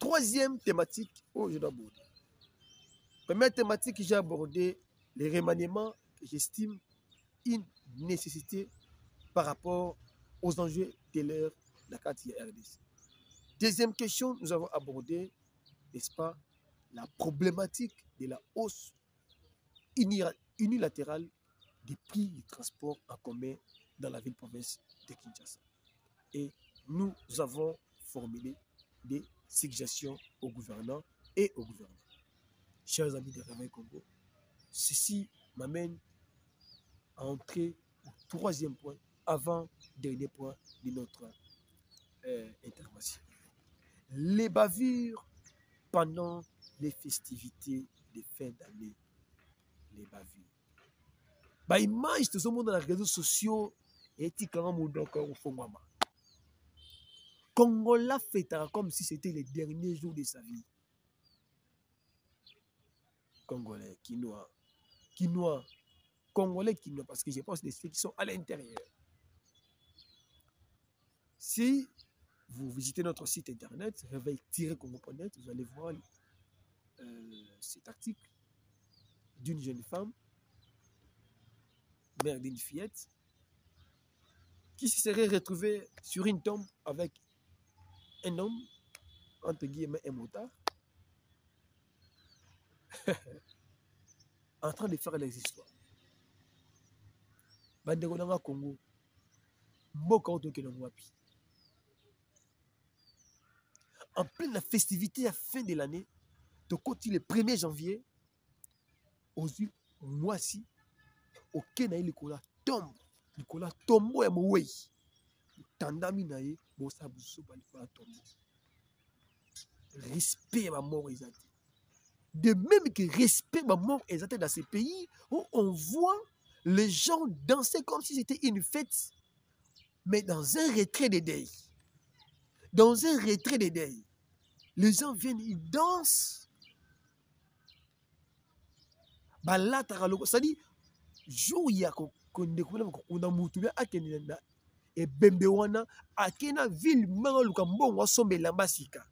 troisième thématique que je dois aborder. Première thématique que j'ai abordée, les remaniements que j'estime une nécessité par rapport aux enjeux de l'ère de la carte RDC. Deuxième question, nous avons abordé, n'est-ce pas, la problématique de la hausse unilatérale des prix du transport en commun dans la ville-province de Kinshasa. Et nous avons formulé des suggestions au gouvernement et au gouvernement. Chers amis de Réveil Congo, ceci m'amène à entrer au troisième point, avant-dernier point de notre intervention. Les bavures pendant les festivités de fin d'année. Les bavures. Bah, image de ce monde dans les réseaux sociaux et Congolais fêtera comme si c'était les derniers jours de sa vie. Congolais, Quinois, Congolais, Quinois, parce que je pense que ceux qui sont à l'intérieur. Si vous visitez notre site internet, réveil-congo.net, vous allez voir cet article d'une jeune femme, mère d'une fillette, qui se serait retrouvée sur une tombe avec un homme, entre guillemets un motard, en train de faire les histoires. Bandegonanga Congo, Mboka Otokelongwapi. En pleine la festivité à fin de l'année, de côté le 1er janvier, aux yeux, moi-ci, au Kenya, il tombe. Il tombe et moué. Tandami nae, bosa buso balikola tombe. Respect à mort exacte. De même que respect à mort exacte dans ces pays où on voit les gens danser comme si c'était une fête, mais dans un retrait de deuil. Dans un retrait de deuil. Les gens viennent, ils dansent. Bah là, ça dit, jour il y a qu'on a moutoubé à Kenenda et Bembewana à Kena ville Mangalukambo Wasombe Lambasika.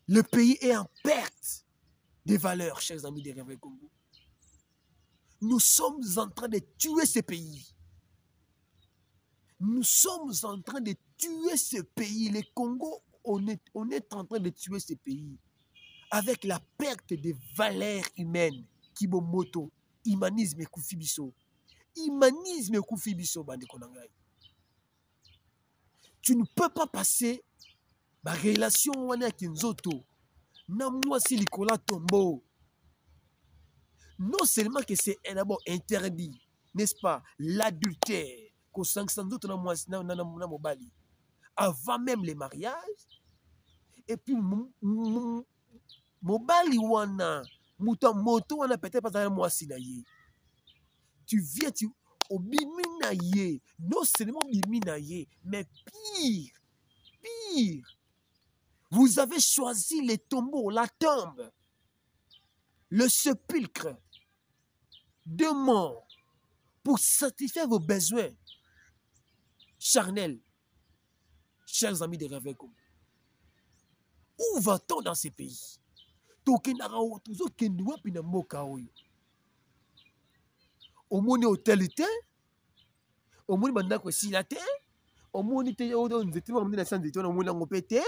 Le pays est en perte de valeurs, chers amis de Réveil Congo. Nous sommes en train de tuer ce pays. Nous sommes en train de tuer ce pays. Le Congo, on est en train de tuer ce pays. Avec la perte des valeurs humaines. Kibomoto, humanisme et Koufibiso. Humanisme et Koufibiso, bande konangai. Tu ne peux pas passer ma relation avec Nzoto. Na moi si Nicolas Tombo. Non seulement que c'est d'abord interdit, n'est-ce pas, l'adultère, qu'au 500 d'autres na mobali, avant même les mariages, et puis mobali wana, muta moto wana peut-être pas dans moi si naïe. Tu viens, tu au biminaye, non seulement biminaye, mais pire. Vous avez choisi les tombeaux, la tombe, le sépulcre de mort pour satisfaire vos besoins charnels, chers amis de Réveil Congo. Où va-t-on dans ces pays? Au monde hôtelité, au monde bandako silate, au monde te on nzete ba mona sanze to na mona ngopete,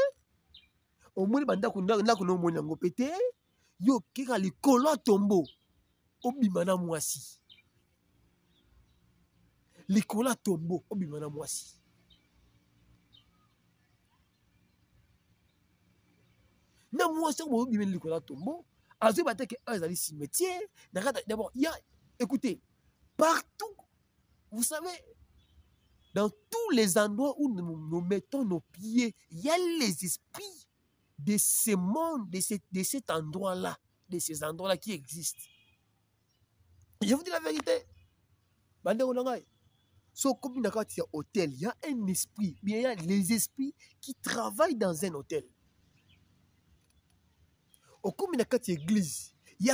au monde bandako ndako no mona ngopete, yo kika likolo tombo obimana mwasi. Likolo tombo obimana mwasi. Na mwasi ko obimana likolo tombo, azo bateke azali cimetière, d'abord il y a écoutez, partout, vous savez, dans tous les endroits où nous mettons nos pieds, il y a les esprits de ce monde, de cet endroit-là, de ces endroits-là qui existent. Je vous dis la vérité. So, comme il y a un hôtel, il y a un esprit, bien il y a les esprits qui travaillent dans un hôtel. Au comme il y a une église, il y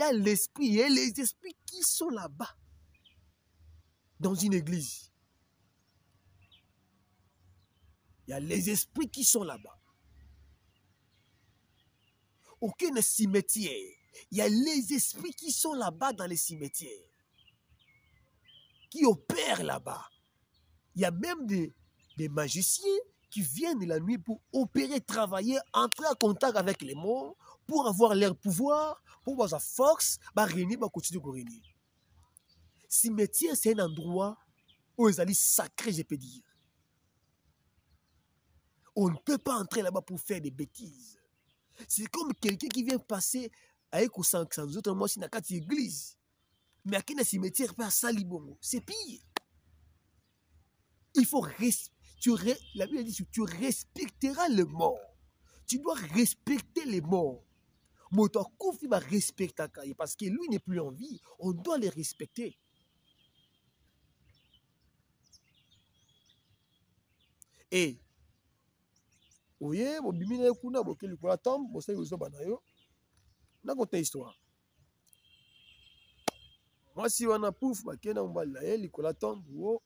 a l'esprit et les esprits qui sont là-bas. Dans une église. Il y a les esprits qui sont là-bas. aucun cimetière. Il y a les esprits qui sont là-bas dans les cimetières, qui opèrent là-bas. Il y a même des magiciens qui viennent la nuit pour opérer, travailler, entrer en contact avec les morts, pour avoir leur pouvoir, pour avoir sa force, régner, continuer à régner. Cimetière, c'est un endroit où ils allaient sacré, je peux dire. On ne peut pas entrer là-bas pour faire des bêtises. C'est comme quelqu'un qui vient passer avec sans autre moi si dans une église. Mais à quel cimetière pas salibongo. C'est pire. Il faut la Bible dit tu respecteras le mort. Tu dois respecter les morts. Moto Koufi va respecter parce que lui n'est plus en vie. On doit les respecter. Et oui, bon bimina kuna bokeli kwa tombe, bo sai uzo banayo. Na konta histoire. Moi si wana pouf bakena mbala ye likola tombe wo.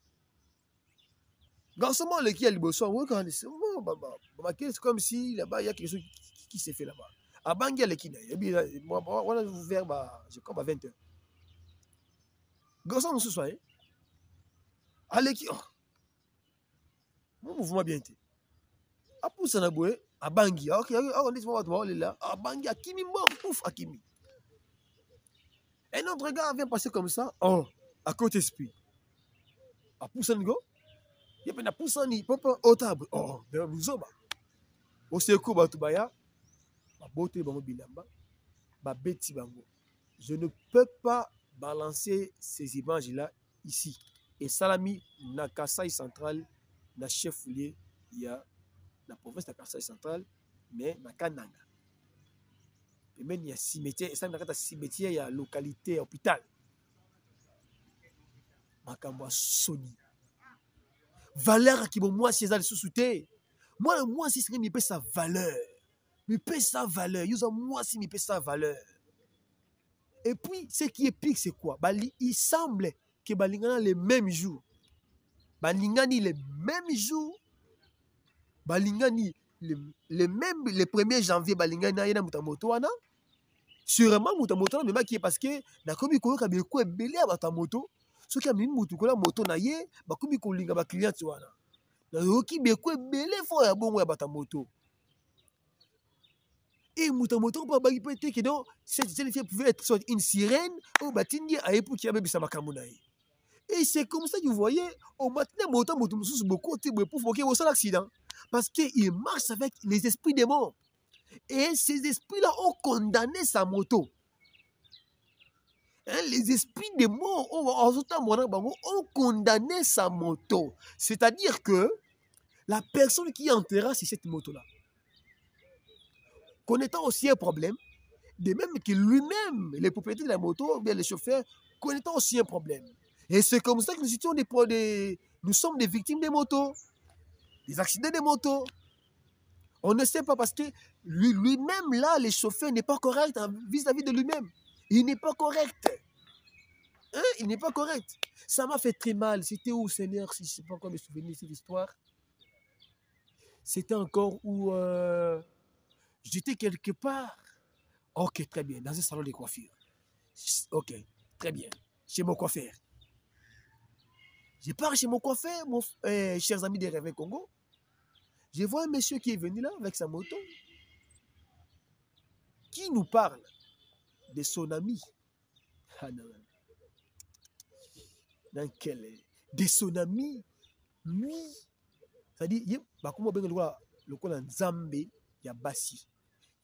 Garçon le qui a liboso wo quand c'est bon baba. C'est comme si là-bas il y a quelque chose qui s'est fait là-bas. A bangi le kina. Et bien moi wana vers je comme à 20h. Garçon nous soir. Allez qui mon mouvement bien été. A poussa na boé a bangi. OK, on dit moi là. A bangi akimi mort pouf akimi. Un autre gars vient passer comme ça. Oh, à côté esprit. A poussa ngo. Il y a poussa ni papa au table. Oh, de nous oba. Au secours batubaya. Ba boté bango bilamba. Ba beti bango. Je ne peux pas balancer ces images là ici. Et Salami na Kasai central na chef lié il y a la province de Kasai central mais na Kananga. Et même il y a cimetière, et ça n'a pas cimetière, il y a localité, hôpital. Makambo Sony. Valeur qui moi si ça sous-souté. Moi si c'est me paie sa valeur. Me paie sa valeur. Moi si me paie sa valeur. Et puis ce qui est pire c'est quoi? Il semble que balingana les mêmes jours. Balingani les mêmes jours. Balingani les mêmes le 1er janvier balingana yana mutamoto wana. Sûrement mutamoto mais qui est parce que na komi ko ka be ko belé abata moto ce qui a mis mutu ko la moto na ye ba komi ko linga ba client wana na yoki be ko belé fo ya bongo ya bata moto et mutamoto pas ba pété que donc cette fille pouvait être soit une sirène ou batindi a pour qui a bebisa makambo na ye. Et c'est comme ça que vous voyez au matin moto musu beaucoup pour provoquer au seul accident parce que il marche avec les esprits des morts. Et ces esprits-là ont condamné sa moto. Hein, les esprits des morts ont condamné sa moto. C'est-à-dire que la personne qui enterra sur cette moto-là, connaissant aussi un problème, de même que lui-même, les propriétaires de la moto, bien les chauffeurs, connaissant aussi un problème. Et c'est comme ça que nous sommes des victimes des motos, des accidents de motos. On ne sait pas parce que lui-même, là, les chauffeurs n'est pas correct vis-à-vis de lui-même. Il n'est pas correct. Hein? Il n'est pas correct. Ça m'a fait très mal. C'était où, Seigneur, si je ne sais pas encore me souvenir de cette histoire? C'était encore où j'étais quelque part. Ok, très bien. Dans un salon de coiffure. Ok, très bien. Chez mon coiffeur. Je pars chez mon coiffeur, chers amis des Réveils Congo. Je vois un monsieur qui est venu là avec sa moto, qui nous parle de son ami. Ah non. Dans quel de son ami, lui, c'est-à-dire, comment le coup en Zambé, il y a Bassi.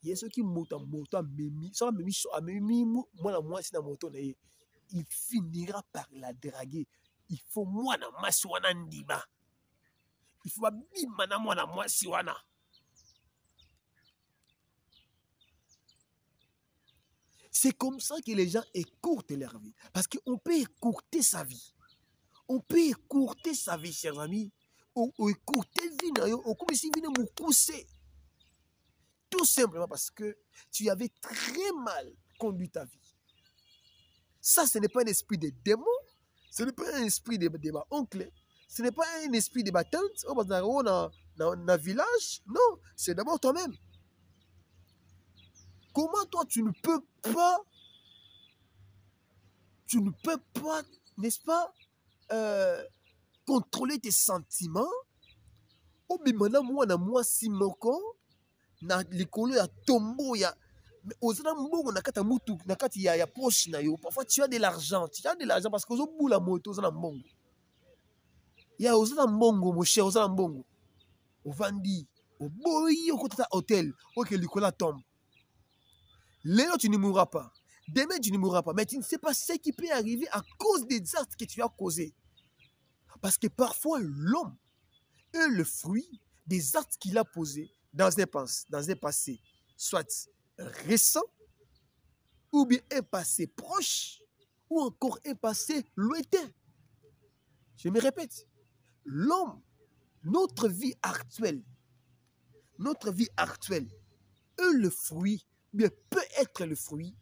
Il y a ceux qui montent à Memi, sans Memi, moi, si dans moto, il finira par la draguer. Il faut moi na maswana ndima. Il faut bima na moi si wana. C'est comme ça que les gens écourtent leur vie. Parce qu'on peut écourter sa vie. On peut écourter sa vie, chers amis. On écourter vie, on comme si vie nous pousser. Tout simplement parce que tu avais très mal conduit ta vie. Ça, ce n'est pas un esprit de démon. Ce n'est pas un esprit de oncle. Ce n'est pas un esprit de tante. Dans un village. Non, c'est d'abord toi-même. Comment toi, tu ne peux pas, n'est-ce pas, contrôler tes sentiments? Ou bien maintenant, moi, si moko, na likolo ya tombo ya ozana mbongo na kati ya mutu na kati ya poche na yo, parfois tu as de l'argent parce que ozobula moto ozana mbongo ya ozana mbongo mon cher, ozana mbongo ovandi oboyi okotata hôtel oke likolo tombe. Lelo tu ne mourras pas, demain tu ne mourras pas, mais tu ne sais pas ce qui peut arriver à cause des actes que tu as causés. Parce que parfois l'homme est le fruit des actes qu'il a posés dans un passé, soit récent, ou bien un passé proche, ou encore un passé lointain. Je me répète, l'homme, notre vie actuelle est le fruit, bien peut être le fruit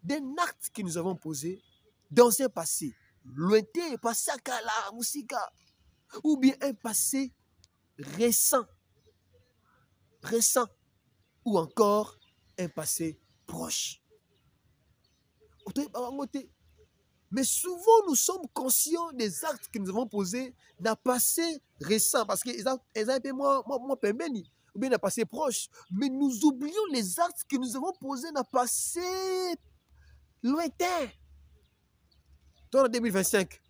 d'un acte que nous avons posé dans un passé lointain, passé à Kala, Musika, ou bien un passé récent, ou encore un passé proche. Mais souvent, nous sommes conscients des actes que nous avons posés dans le passé récent, parce qu'ils ont un peu moins permis, ou bien dans le passé proche. Mais nous oublions les actes que nous avons posés dans le passé lointain. Toi, en 2025,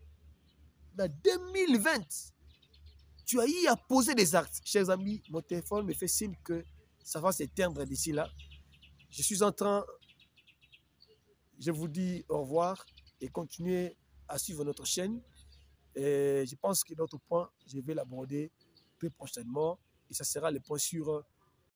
en 2020, tu as eu à poser des actes. Chers amis, mon téléphone me fait signe que ça va s'éteindre d'ici là. Je suis en train, je vous dis au revoir et continuez à suivre notre chaîne. Et je pense que notre point, je vais l'aborder très prochainement et ça sera le point sur